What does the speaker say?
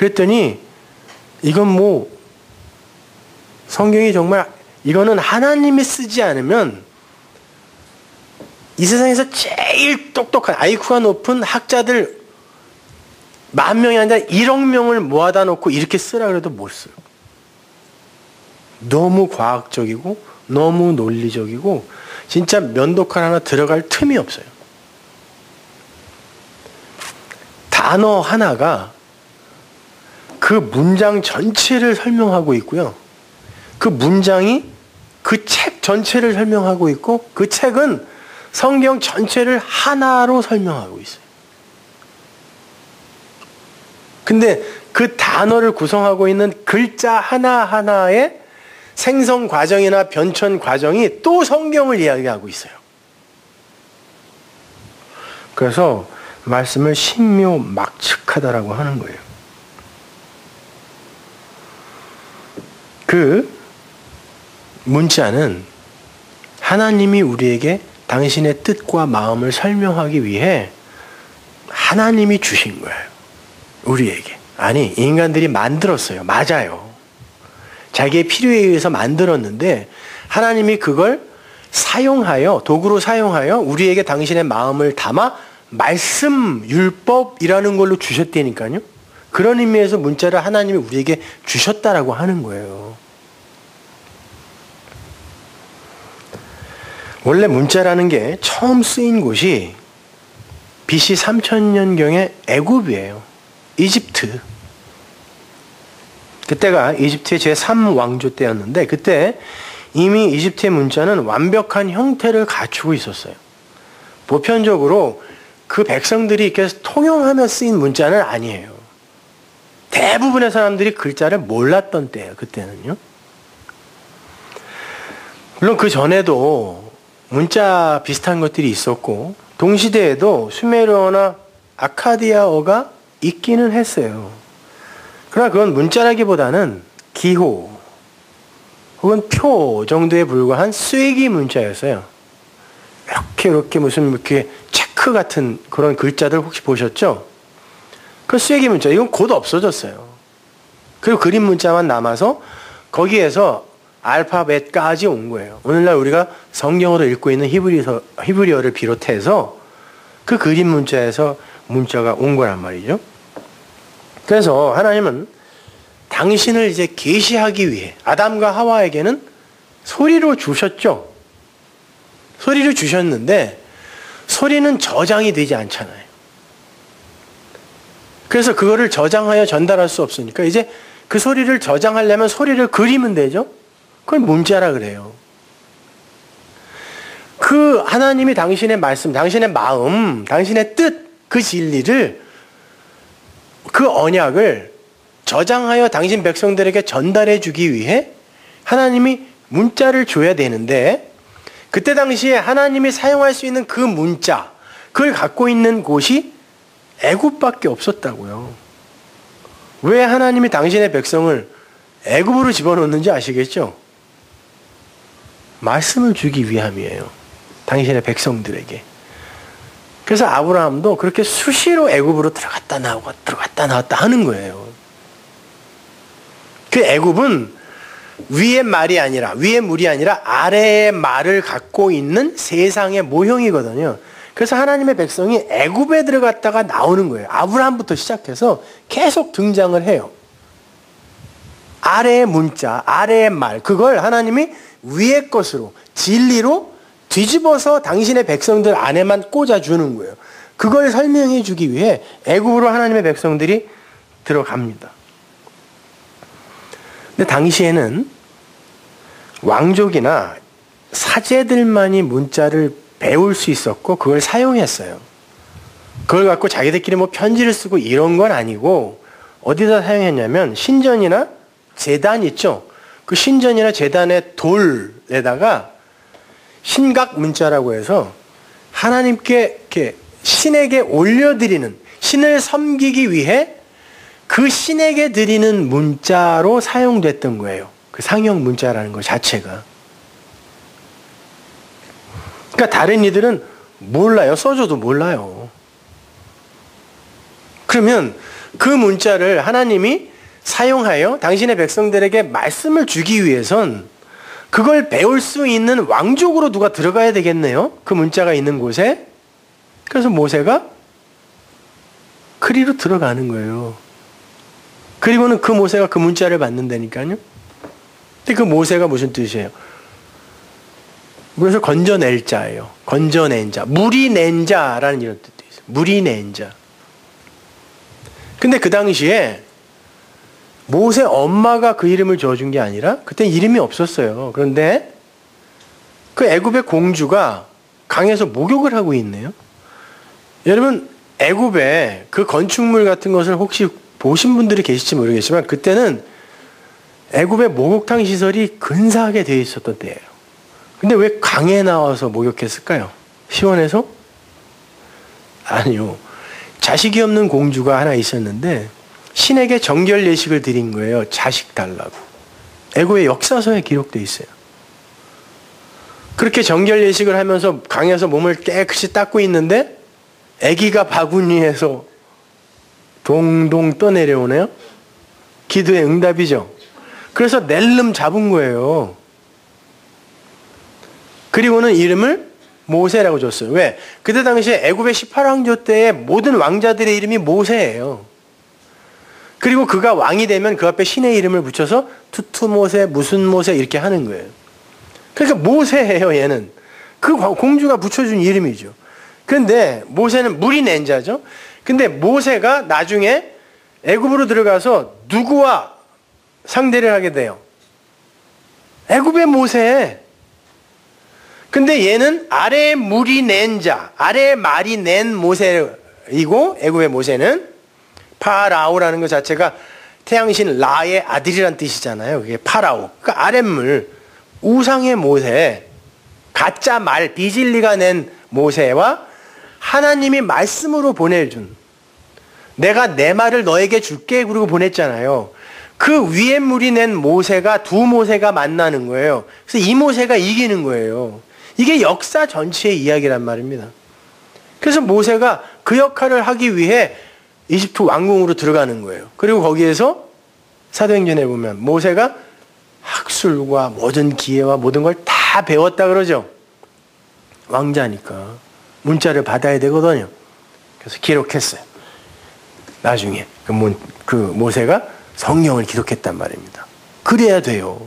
그랬더니 이건 뭐 성경이 정말 이거는 하나님이 쓰지 않으면 이 세상에서 제일 똑똑한 IQ가 높은 학자들 10,000명이 아니라 1억 명을 모아다 놓고 이렇게 쓰라 그래도 못 써요. 너무 과학적이고 너무 논리적이고 진짜 면도칼 하나 들어갈 틈이 없어요. 단어 하나가 그 문장 전체를 설명하고 있고요. 그 문장이 그 책 전체를 설명하고 있고 그 책은 성경 전체를 하나로 설명하고 있어요. 근데 그 단어를 구성하고 있는 글자 하나하나의 생성 과정이나 변천 과정이 또 성경을 이야기하고 있어요. 그래서 말씀을 신묘막측하다라고 하는 거예요. 그 문자는 하나님이 우리에게 당신의 뜻과 마음을 설명하기 위해 하나님이 주신 거예요. 우리에게. 아니, 인간들이 만들었어요. 맞아요. 자기의 필요에 의해서 만들었는데 하나님이 그걸 사용하여, 도구로 사용하여 우리에게 당신의 마음을 담아 말씀, 율법이라는 걸로 주셨다니까요. 그런 의미에서 문자를 하나님이 우리에게 주셨다라고 하는 거예요. 원래 문자라는 게 처음 쓰인 곳이 BC 3000년경의 애굽이에요. 이집트. 그때가 이집트의 제3왕조 때였는데 그때 이미 이집트의 문자는 완벽한 형태를 갖추고 있었어요. 보편적으로 그 백성들이 이렇게 통용하며 쓰인 문자는 아니에요. 대부분의 사람들이 글자를 몰랐던 때예요. 그때는요. 물론 그 전에도 문자 비슷한 것들이 있었고 동시대에도 수메르어나 아카디아어가 있기는 했어요. 그러나 그건 문자라기보다는 기호 혹은 표 정도에 불과한 쐐기 문자였어요. 이렇게 무슨 이렇게 체크 같은 그런 글자들 혹시 보셨죠? 그 쐐기 문자 이건 곧 없어졌어요. 그리고 그림 문자만 남아서 거기에서 알파벳까지 온 거예요. 오늘날 우리가 성경으로 읽고 있는 히브리어를 비롯해서 그 그림 문자에서 문자가 온 거란 말이죠. 그래서 하나님은 당신을 이제 계시하기 위해 아담과 하와에게는 소리로 주셨죠. 소리를 주셨는데 소리는 저장이 되지 않잖아요. 그래서 그거를 저장하여 전달할 수 없으니까 이제 그 소리를 저장하려면 소리를 그리면 되죠. 그걸 문자라 그래요. 그 하나님이 당신의 말씀, 당신의 마음, 당신의 뜻, 그 진리를, 그 언약을 저장하여 당신 백성들에게 전달해 주기 위해 하나님이 문자를 줘야 되는데 그때 당시에 하나님이 사용할 수 있는 그 문자, 그걸 갖고 있는 곳이 애굽밖에 없었다고요. 왜 하나님이 당신의 백성을 애굽으로 집어넣는지 아시겠죠? 말씀을 주기 위함이에요. 당신의 백성들에게. 그래서 아브라함도 그렇게 수시로 애굽으로 들어갔다 나왔다 하는 거예요. 그 애굽은 위의 말이 아니라, 위의 물이 아니라 아래의 말을 갖고 있는 세상의 모형이거든요. 그래서 하나님의 백성이 애굽에 들어갔다가 나오는 거예요. 아브라함부터 시작해서 계속 등장을 해요. 아래의 문자, 아래의 말, 그걸 하나님이 위의 것으로, 진리로 뒤집어서 당신의 백성들 안에만 꽂아주는 거예요. 그걸 설명해 주기 위해 애굽으로 하나님의 백성들이 들어갑니다. 근데 당시에는 왕족이나 사제들만이 문자를 배울 수 있었고 그걸 사용했어요. 그걸 갖고 자기들끼리 뭐 편지를 쓰고 이런 건 아니고 어디다 사용했냐면 신전이나 제단 있죠. 그 신전이나 제단의 돌에다가 신각 문자라고 해서 하나님께 이렇게 신에게 올려드리는, 신을 섬기기 위해 그 신에게 드리는 문자로 사용됐던 거예요. 그 상형 문자라는 것 자체가. 그러니까 다른 이들은 몰라요. 써줘도 몰라요. 그러면 그 문자를 하나님이 사용하여 당신의 백성들에게 말씀을 주기 위해선 그걸 배울 수 있는 왕족으로 누가 들어가야 되겠네요. 그 문자가 있는 곳에. 그래서 모세가 그리로 들어가는 거예요. 그리고는 그 모세가 그 문자를 받는다니까요. 근데 그 모세가 무슨 뜻이에요? 그래서 건져낼 자예요. 건져낸 자. 물이 낸 자라는 이런 뜻도 있어요. 물이 낸 자. 근데 그 당시에 모세 엄마가 그 이름을 지어준 게 아니라 그때 이름이 없었어요. 그런데 그 애굽의 공주가 강에서 목욕을 하고 있네요. 여러분 애굽에 그 건축물 같은 것을 혹시 보신 분들이 계실지 모르겠지만 그때는 애굽의 목욕탕 시설이 근사하게 되어 있었던 때예요. 근데 왜 강에 나와서 목욕했을까요? 시원해서? 아니요. 자식이 없는 공주가 하나 있었는데 신에게 정결 예식을 드린 거예요. 자식 달라고. 애굽의 역사서에 기록되어 있어요. 그렇게 정결 예식을 하면서 강에서 몸을 깨끗이 닦고 있는데 아기가 바구니에서 동동 떠내려오네요. 기도의 응답이죠. 그래서 낼름 잡은 거예요. 그리고는 이름을 모세라고 줬어요. 왜? 그때 당시에 애굽의 18왕조 때의 모든 왕자들의 이름이 모세예요. 그리고 그가 왕이 되면 그 앞에 신의 이름을 붙여서 투투모세, 무슨 모세 이렇게 하는 거예요. 그러니까 모세예요, 얘는. 그 공주가 붙여준 이름이죠. 그런데 모세는 물이 낸 자죠. 근데 모세가 나중에 애굽으로 들어가서 누구와 상대를 하게 돼요? 애굽의 모세. 근데 얘는 아래에 물이 낸 자, 아래에 말이 낸 모세이고 애굽의 모세는 파라오라는 것 자체가 태양신 라의 아들이란 뜻이잖아요. 그게 파라오. 그러니까 아랫물, 우상의 모세, 가짜 말, 비질리가 낸 모세와 하나님이 말씀으로 보내준 내가 내 말을 너에게 줄게 그러고 보냈잖아요. 그 위에 물이 낸 모세가 두 모세가 만나는 거예요. 그래서 이 모세가 이기는 거예요. 이게 역사 전체의 이야기란 말입니다. 그래서 모세가 그 역할을 하기 위해 이집트 왕궁으로 들어가는 거예요. 그리고 거기에서 사도행전에 보면 모세가 학술과 모든 기회와 모든 걸 다 배웠다 그러죠. 왕자니까 문자를 받아야 되거든요. 그래서 기록했어요. 나중에 그 모세가 성경을 기록했단 말입니다. 그래야 돼요.